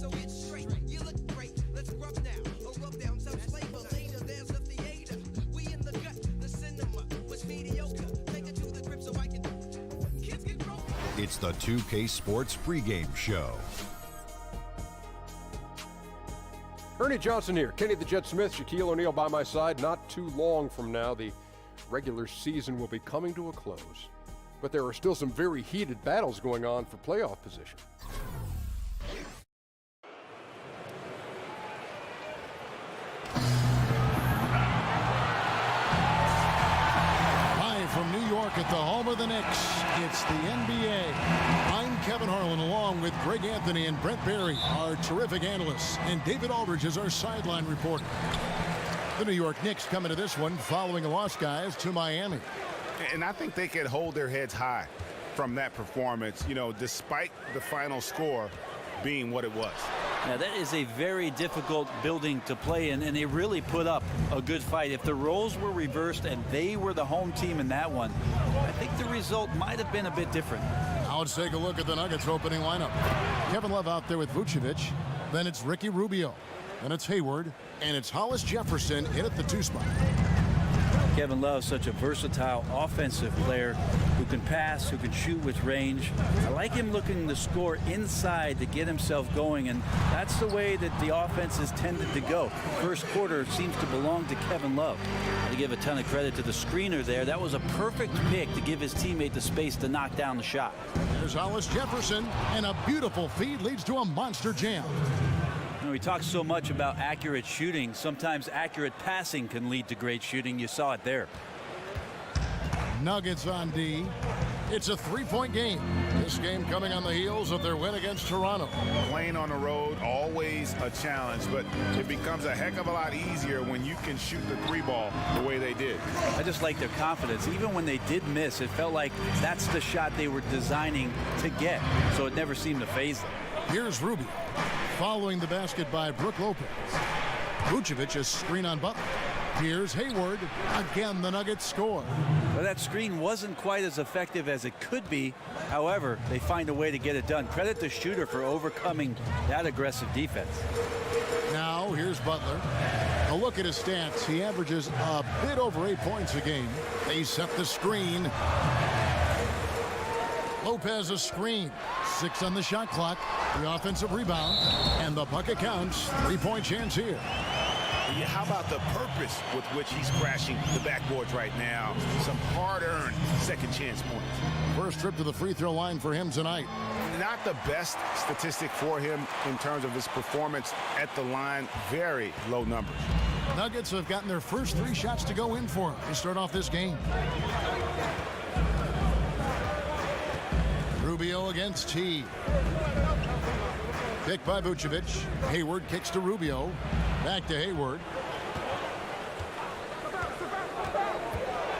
so it's straight. You look great. Let's rub now. Or rub down some flavor later. There's the theater. We in the gut. The cinema was mediocre. Take it to the grip so I can. Kids get grown. It's the 2K Sports pregame show. Ernie Johnson here. Kenny the Jet Smith, Shaquille O'Neal by my side. Not too long from now, the regular season will be coming to a close. But there are still some very heated battles going on for playoff position. Live from New York at the home of the Knicks, it's the NBA. I'm Kevin Harlan along with Greg Anthony and Brent Barry, our terrific analysts, and David Aldridge is our sideline reporter. The New York Knicks come into this one following a loss, guys, to Miami. And I think they could hold their heads high from that performance, you know, despite the final score being what it was. Now, that is a very difficult building to play in, and they really put up a good fight. If the roles were reversed and they were the home team in that one, I think the result might have been a bit different. Now let's take a look at the Nuggets opening lineup. Kevin Love out there with Vucevic. Then it's Ricky Rubio. Then it's Hayward. And it's Hollis Jefferson in at the 2 spot. Kevin Love, such a versatile offensive player who can pass, who can shoot with range. I like him looking to score inside to get himself going, and that's the way that the offense has tended to go. First quarter seems to belong to Kevin Love. To give a ton of credit to the screener there. That was a perfect pick to give his teammate the space to knock down the shot. There's Hollis Jefferson, and a beautiful feed leads to a monster jam. We talk so much about accurate shooting. Sometimes accurate passing can lead to great shooting. You saw it there. Nuggets on D. It's a 3-point game. This game coming on the heels of their win against Toronto. Playing on the road, always a challenge, but it becomes a heck of a lot easier when you can shoot the 3-ball the way they did. I just like their confidence. Even when they did miss, it felt like that's the shot they were designing to get, so it never seemed to faze them. Here's Rubio. Following the basket by Brook Lopez. Vucevic a screen on Butler. Here's Hayward. Again, the Nuggets score. Well, that screen wasn't quite as effective as it could be. However, they find a way to get it done. Credit the shooter for overcoming that aggressive defense. Now, here's Butler. A look at his stats. He averages a bit over 8 points a game. They set the screen. Lopez a screen. 6 on the shot clock. The offensive rebound. And the bucket counts. 3-point chance here. How about the purpose with which he's crashing the backboards right now? Some hard-earned second chance points. First trip to the free throw line for him tonight. Not the best statistic for him in terms of his performance at the line. Very low numbers. Nuggets have gotten their first 3 shots to go in for him to start off this game. Rubio against T. Pick by Vucevic. Hayward kicks to Rubio. Back to Hayward.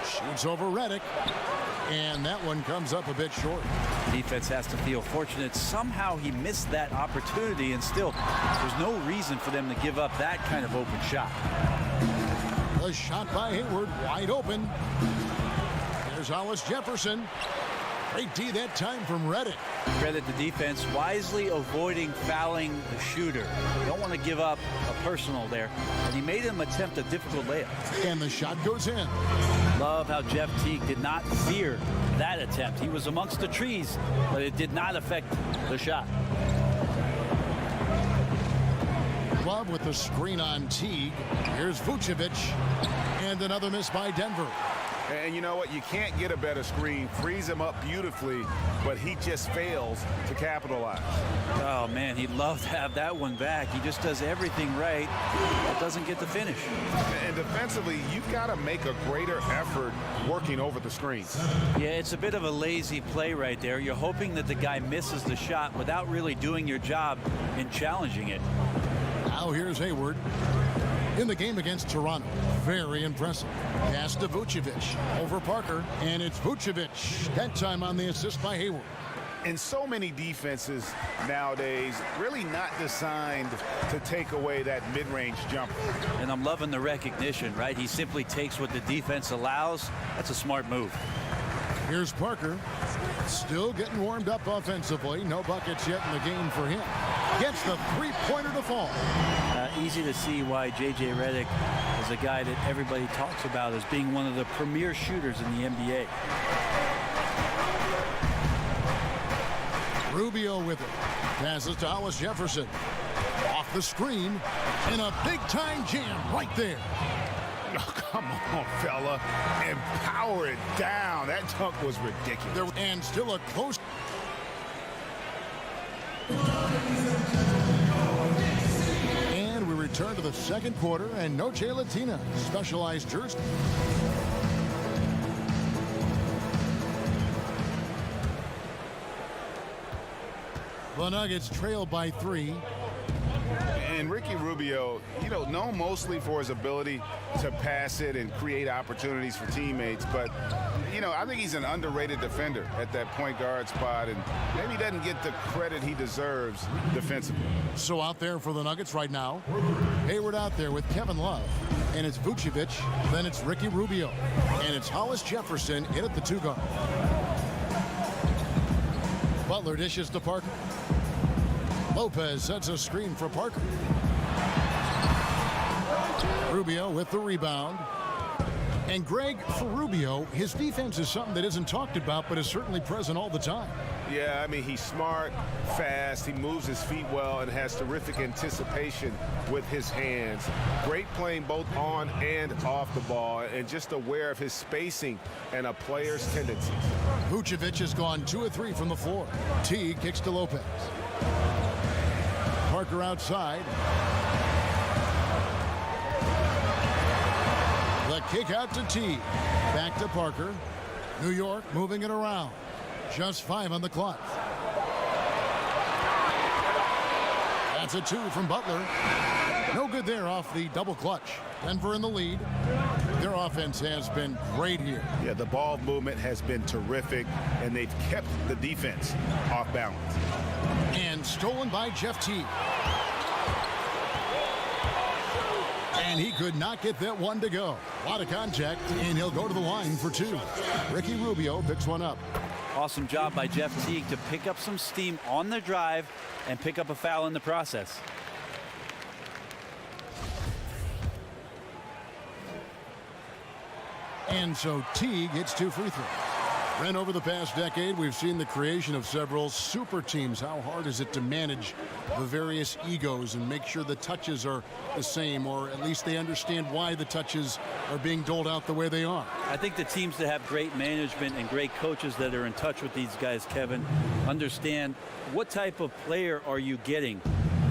Shoots over Redick. And that one comes up a bit short. Defense has to feel fortunate. Somehow he missed that opportunity, and still there's no reason for them to give up that kind of open shot. A shot by Hayward, wide open. There's Hollis Jefferson. Great D that time from Redick. Credit the defense, wisely avoiding fouling the shooter. You don't want to give up a personal there. And he made him attempt a difficult layup. And the shot goes in. Love how Jeff Teague did not fear that attempt. He was amongst the trees, but it did not affect the shot. Love with the screen on Teague. Here's Vucevic. And another miss by Denver. And you know what? You can't get a better screen. Frees him up beautifully, but he just fails to capitalize. Oh, man, he'd love to have that one back. He just does everything right, but doesn't get the finish. And defensively, you've got to make a greater effort working over the screens. Yeah, it's a bit of a lazy play right there. You're hoping that the guy misses the shot without really doing your job in challenging it. Now here's Hayward. In the game against Toronto, very impressive. Pass to Vucevic over Parker, and it's Vucevic. That time on the assist by Hayward. And so many defenses nowadays really not designed to take away that mid-range jumper. And I'm loving the recognition, right? He simply takes what the defense allows. That's a smart move. Here's Parker. Still getting warmed up offensively. No buckets yet in the game for him. Gets the three-pointer to fall. Easy to see why J.J. Redick is a guy that everybody talks about as being one of the premier shooters in the NBA. Rubio with it. Passes to Hollis Jefferson. Off the screen. And a big-time jam right there. Oh, come on, fella. And power it down. That dunk was ridiculous. And still a close. And we return to the second quarter, and Noche Latina, specialized jersey. The Nuggets trail by 3. And Ricky Rubio, known mostly for his ability to pass it and create opportunities for teammates. But, I think he's an underrated defender at that point guard spot. And maybe he doesn't get the credit he deserves defensively. So out there for the Nuggets right now, Hayward out there with Kevin Love. And it's Vucevic. Then it's Ricky Rubio. And it's Hollis Jefferson in at the 2 guard. Butler dishes to Parker. Lopez sets a screen for Parker. Rubio with the rebound. And Greg, for Rubio, his defense is something that isn't talked about, but is certainly present all the time. Yeah, he's smart, fast, he moves his feet well, and has terrific anticipation with his hands. Great playing both on and off the ball, and just aware of his spacing and a player's tendencies. Vucevic has gone 2 of 3 from the floor. T kicks to Lopez. Parker outside. The kick out to T. Back to Parker. New York moving it around. Just 5 on the clock. That's a 2 from Butler. No good there off the double clutch. Denver in the lead. Their offense has been great here. Yeah, the ball movement has been terrific, and they've kept the defense off balance. And stolen by Jeff T. And he could not get that one to go. A lot of contact, and he'll go to the line for 2. Ricky Rubio picks one up. Awesome job by Jeff Teague to pick up some steam on the drive and pick up a foul in the process. And so Teague hits 2 free throws. And over the past decade, we've seen the creation of several super teams. How hard is it to manage the various egos and make sure the touches are the same, or at least they understand why the touches are being doled out the way they are? I think the teams that have great management and great coaches that are in touch with these guys, Kevin, understand what type of player are you getting,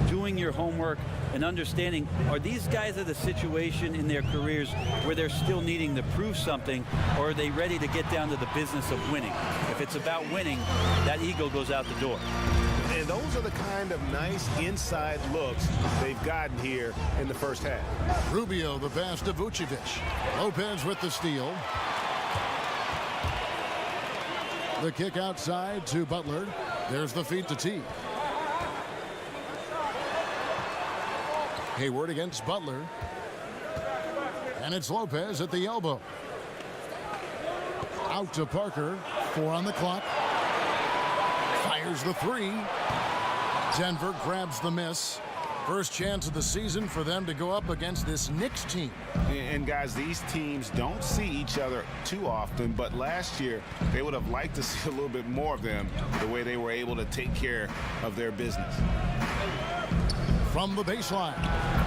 doing your homework and understanding, are these guys at a situation in their careers where they're still needing to prove something, or are they ready to get down to the business of winning? If it's about winning, that ego goes out the door. And those are the kind of nice inside looks they've gotten here in the first half. Rubio the pass to Vucevic. Lopez with the steal. The kick outside to Butler. There's the feed to T. Hayward against Butler. And it's Lopez at the elbow. Out to Parker. 4 on the clock. Fires the 3. Denver grabs the miss. First chance of the season for them to go up against this Knicks team. And guys, these teams don't see each other too often, but last year they would have liked to see a little bit more of them, the way they were able to take care of their business. From the baseline,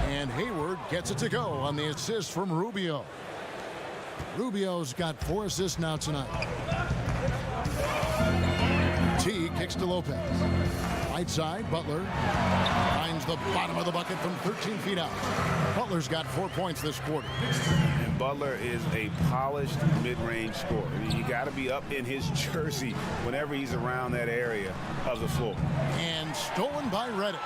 and Hayward gets it to go on the assist from Rubio. Rubio's got 4 assists now tonight. T kicks to Lopez. Right side, Butler finds the bottom of the bucket from 13 feet out. Butler's got 4 points this quarter. And Butler is a polished mid-range scorer. You got to be up in his jersey whenever he's around that area of the floor. And stolen by Redick.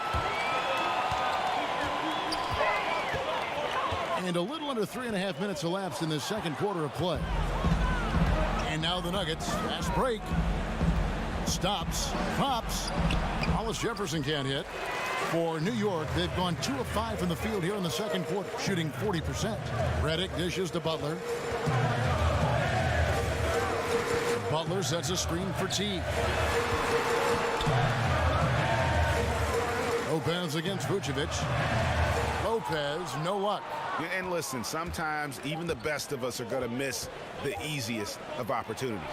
And a little under 3.5 minutes elapsed in the second quarter of play. And now the Nuggets, fast break. Stops, pops. Hollis Jefferson can't hit. For New York, they've gone 2 of 5 from the field here in the second quarter, shooting 40%. Redick dishes to Butler. Butler sets a screen for Teague. Lopez against Vucevic. Lopez, no luck. And listen, sometimes even the best of us are going to miss the easiest of opportunities.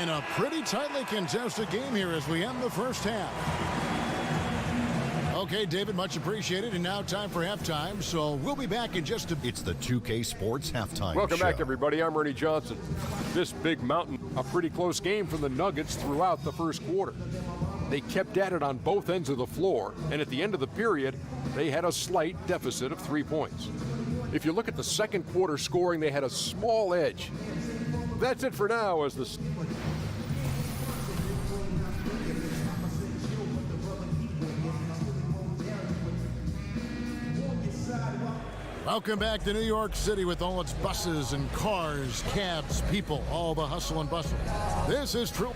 In a pretty tightly contested game here as we end the first half. Okay, David, much appreciated. And now time for halftime. So we'll be back in just a bit. It's the 2K Sports Halftime Welcome Show. back, everybody. I'm Ernie Johnson. This big mountain, a pretty close game for the Nuggets throughout the first quarter. They kept at it on both ends of the floor, and at the end of the period, they had a slight deficit of 3 points. If you look at the second quarter scoring, they had a small edge. That's it for now as the... Welcome back to New York City with all its buses and cars, cabs, people, all the hustle and bustle. This is true.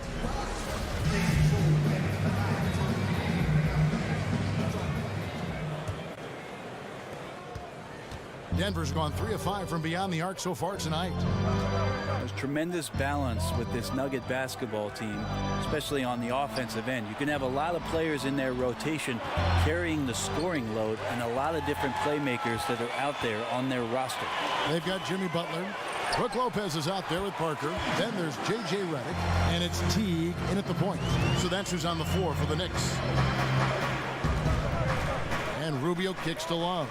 Denver's gone 3 of 5 from beyond the arc so far tonight. There's tremendous balance with this Nugget basketball team, especially on the offensive end. You can have a lot of players in their rotation carrying the scoring load and a lot of different playmakers that are out there on their roster. They've got Jimmy Butler. Brook Lopez is out there with Parker. Then there's J.J. Redick, and it's Teague in at the point. So that's who's on the floor for the Knicks. And Rubio kicks to Love.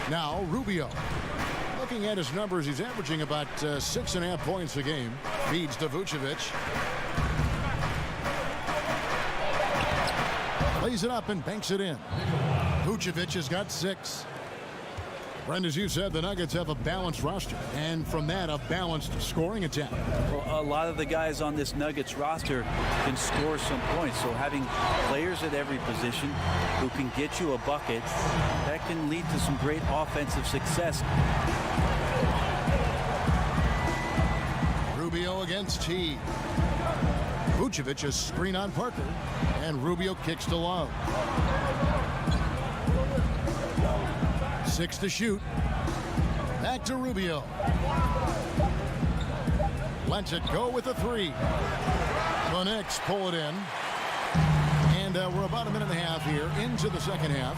Now Rubio. Looking at his numbers, he's averaging about 6.5 points a game. Feeds to Vucevic. Lays it up and banks it in. Vucevic has got 6. Brent, as you said, the Nuggets have a balanced roster, and from that, a balanced scoring attack. Well, a lot of the guys on this Nuggets roster can score some points, so having players at every position who can get you a bucket, that can lead to some great offensive success. Rubio against Teague. Vucevic is screen on Parker, and Rubio kicks to Love. 6 to shoot. Back to Rubio. Lets it go with a 3. The Knicks pull it in. And we're about a minute and a half here into the second half.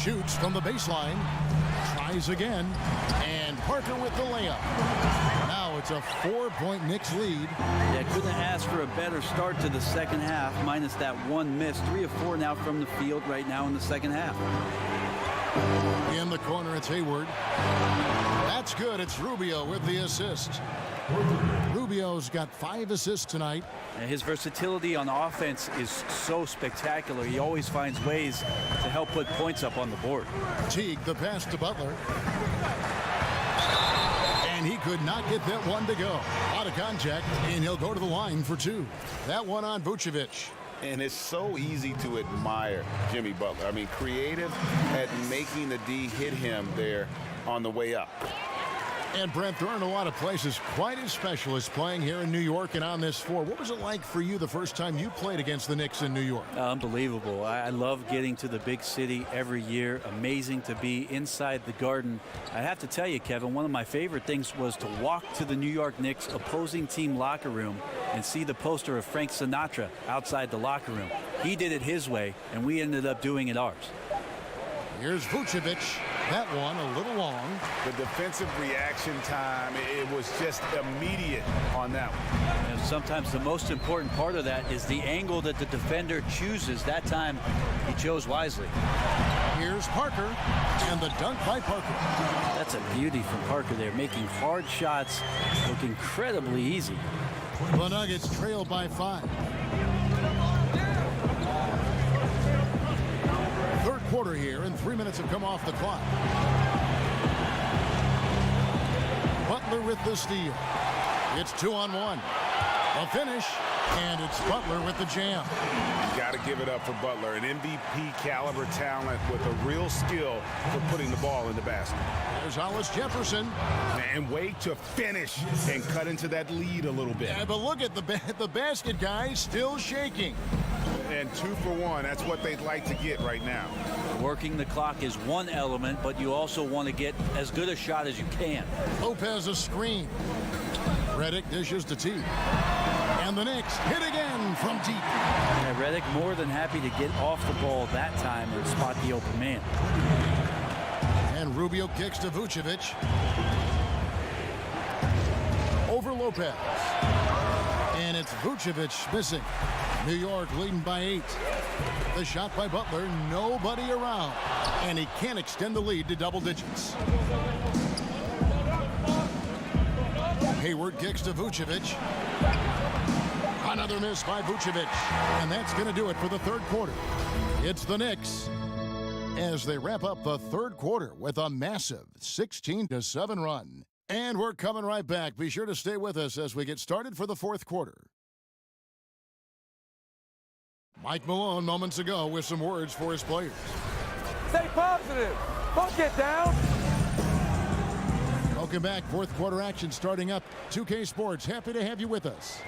Shoots from the baseline. Tries again. And Parker with the layup. Now it's a 4-point Knicks lead. Yeah, couldn't ask for a better start to the second half, minus that one miss. 3 of 4 now from the field right now in the second half. In the corner, it's Hayward. That's good. It's Rubio with the assist. Rubio's got 5 assists tonight. And his versatility on offense is so spectacular. He always finds ways to help put points up on the board. Teague, the pass to Butler. And he could not get that one to go. Out of contact, and he'll go to the line for 2. That one on Vucevic. And it's so easy to admire Jimmy Butler. I mean, creative at making the D hit him there on the way up. And Brent, there aren't a lot of places quite as special as playing here in New York and on this floor. What was it like for you the first time you played against the Knicks in New York? Unbelievable. I love getting to the big city every year. Amazing to be inside the Garden. I have to tell you, Kevin, one of my favorite things was to walk to the New York Knicks opposing team locker room and see the poster of Frank Sinatra outside the locker room. He did it his way, and we ended up doing it ours. Here's Vucevic. That one a little long. The defensive reaction time, it was just immediate on that one. And sometimes the most important part of that is the angle that the defender chooses. That time, he chose wisely. Here's Parker, and the dunk by Parker. That's a beauty from Parker there, making hard shots look incredibly easy. The Nuggets trail by 5. Third quarter here, and 3 minutes have come off the clock. Butler with the steal. It's 2-on-1. A finish, and it's Butler with the jam. You got to give it up for Butler, an MVP caliber talent with a real skill for putting the ball in the basket. There's Hollis Jefferson. And wait to finish and cut into that lead a little bit. Yeah, but look at the basket, guys, still shaking. And 2 for 1, that's what they'd like to get right now. Working the clock is one element, but you also want to get as good a shot as you can. Lopez a screen. Redick dishes to Teague. And the Knicks hit again from deep. Yeah, Redick more than happy to get off the ball that time and spot the open man. And Rubio kicks to Vucevic. Over Lopez. And it's Vucevic missing. New York leading by 8. The shot by Butler, nobody around. And he can't extend the lead to double digits. Hayward kicks to Vucevic. Another miss by Vucevic. And that's going to do it for the third quarter. It's the Knicks as they wrap up the third quarter with a massive 16-7 run. And we're coming right back. Be sure to stay with us as we get started for the fourth quarter. Mike Malone moments ago with some words for his players. Stay positive. Don't get down. Welcome back. Fourth quarter action starting up. 2K Sports, happy to have you with us.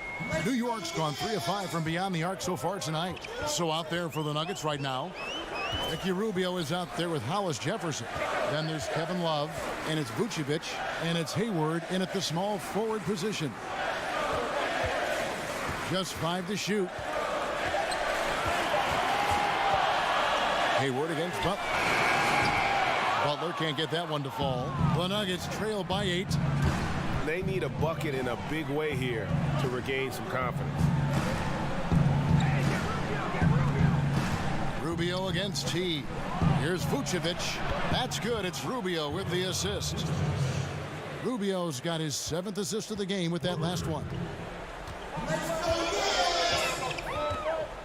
New York's gone 3 of 5 from beyond the arc so far tonight. So out there for the Nuggets right now, Ricky Rubio is out there with Hollis Jefferson. Then there's Kevin Love, and it's Vucevic, and it's Hayward in at the small forward position. Just 5 to shoot. Hayward against Butler. Butler can't get that one to fall. The Nuggets trail by 8. They need a bucket in a big way here to regain some confidence. Rubio against T. Here's Vucevic. That's good. It's Rubio with the assist. Rubio's got his 7th assist of the game with that last one.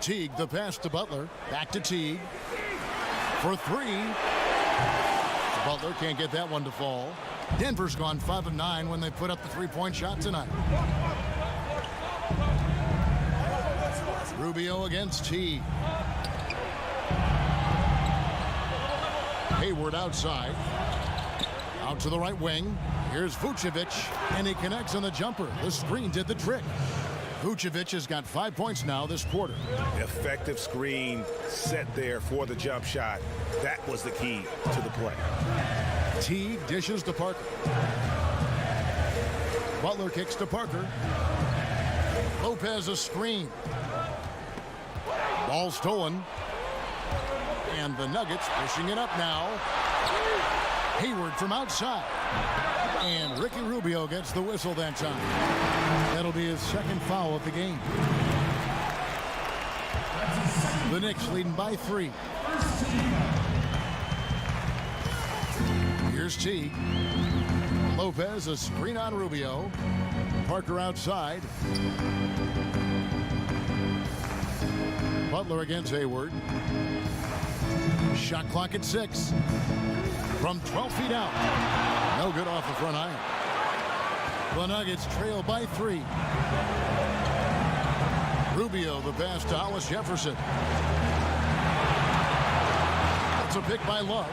Teague, the pass to Butler. Back to Teague. For 3. Butler can't get that one to fall. Denver's gone 5 of 9 when they put up the 3-point shot tonight. Rubio against Teague. Hayward outside. Out to the right wing. Here's Vucevic, and he connects on the jumper. The screen did the trick. Vucevic has got 5 points now this quarter. Effective screen set there for the jump shot. That was the key to the play. Teague dishes to Parker. Butler kicks to Parker. Lopez a screen. Ball stolen. And the Nuggets pushing it up now. Hayward from outside. And Ricky Rubio gets the whistle that time. That'll be his 2nd foul of the game. The Knicks leading by 3. Here's Teague. Lopez a screen on Rubio. Parker outside. Butler against Hayward. Shot clock at 6. From 12 feet out. No good off the front iron. The Nuggets trail by 3. Rubio the pass to Hollis Jefferson. It's a pick by Love.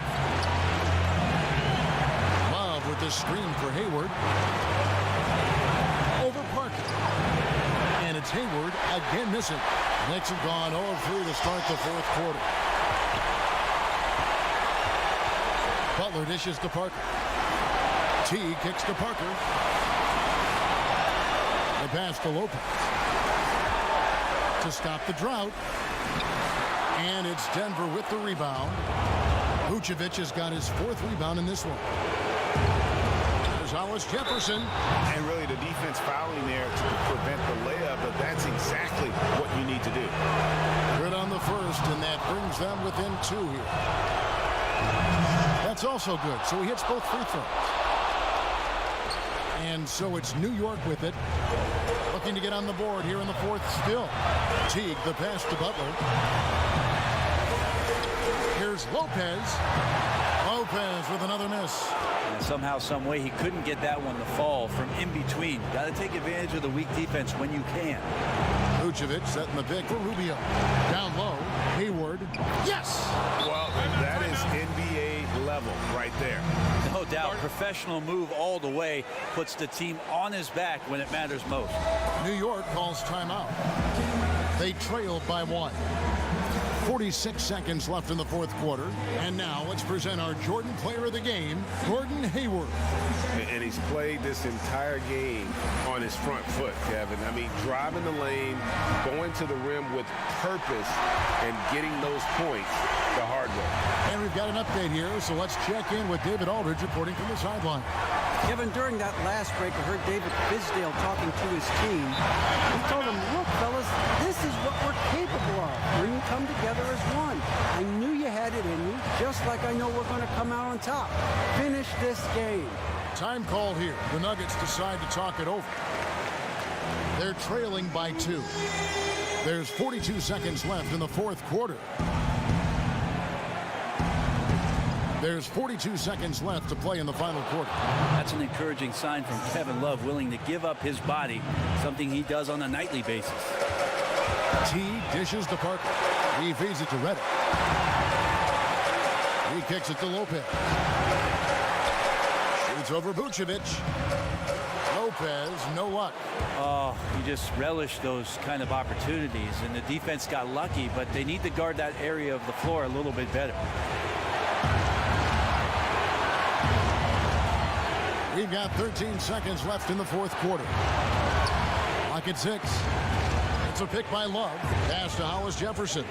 Love with the screen for Hayward. Over Parker. And it's Hayward again missing. Knicks have gone 0-3 to start the fourth quarter. Butler dishes to Parker. T kicks to Parker. The pass to Lopez. To stop the drought. And it's Denver with the rebound. Vucevic has got his 4th rebound in this one. There's Hollis Jefferson. And really the defense fouling there to prevent the layup, but that's exactly what you need to do. Good on the first, and that brings them within 2 here. That's also good. So he hits both free throws. And so it's New York with it. Looking to get on the board here in the fourth still. Teague, the pass to Butler. Here's Lopez. Lopez with another miss. And somehow, some way, he couldn't get that one to fall from in between. Got to take advantage of the weak defense when you can. Vucevic setting the pick for Rubio. Down low. Hayward. Yes! Well, that is NBA level right there. No doubt. Professional move all the way. Puts the team on his back when it matters most. New York calls timeout. They trailed by 1. 46 seconds left in the fourth quarter. And now let's present our Jordan Player of the Game, Gordon Hayward. And he's played this entire game on his front foot, Kevin. I mean, driving the lane, going to the rim with purpose, and getting those points the hard way. And we've got an update here, so let's check in with David Aldridge reporting from the sideline. Kevin, during that last break, I heard David Fizdale talking to his team. He told them, look, fellas, this is what we're capable of. When you come together as one. I knew you had it in you, just like I know we're going to come out on top. Finish this game. Time called here. The Nuggets decide to talk it over. They're trailing by 2. There's 42 seconds left in the fourth quarter. There's 42 seconds left to play in the final quarter. That's an encouraging sign from Kevin Love, willing to give up his body, something he does on a nightly basis. T dishes to Parker. He feeds it to Reddick. He kicks it to Lopez. Shoots over Vucevic. Lopez, no luck. Oh, you just relish those kind of opportunities, and the defense got lucky, but they need to guard that area of the floor a little bit better. We've got 13 seconds left in the fourth quarter. Lock at 6. It's a pick by Love. Pass to Hollis Jefferson.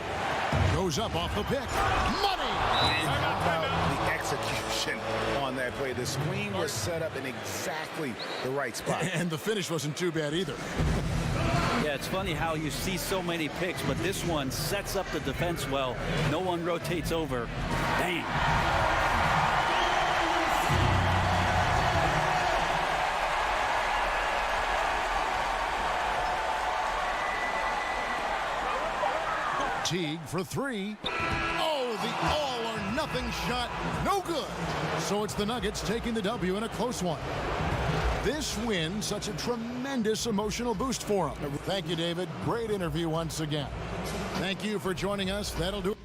Goes up off the pick. Money! And how about the execution on that play? The screen was set up in exactly the right spot. And the finish wasn't too bad either. Yeah, it's funny how you see so many picks, but this one sets up the defense well. No one rotates over. Dang. Teague for 3. Oh, the all-or-nothing shot. No good. So it's the Nuggets taking the W in a close one. This win, such a tremendous emotional boost for them. Thank you, David. Great interview once again. Thank you for joining us. That'll do it.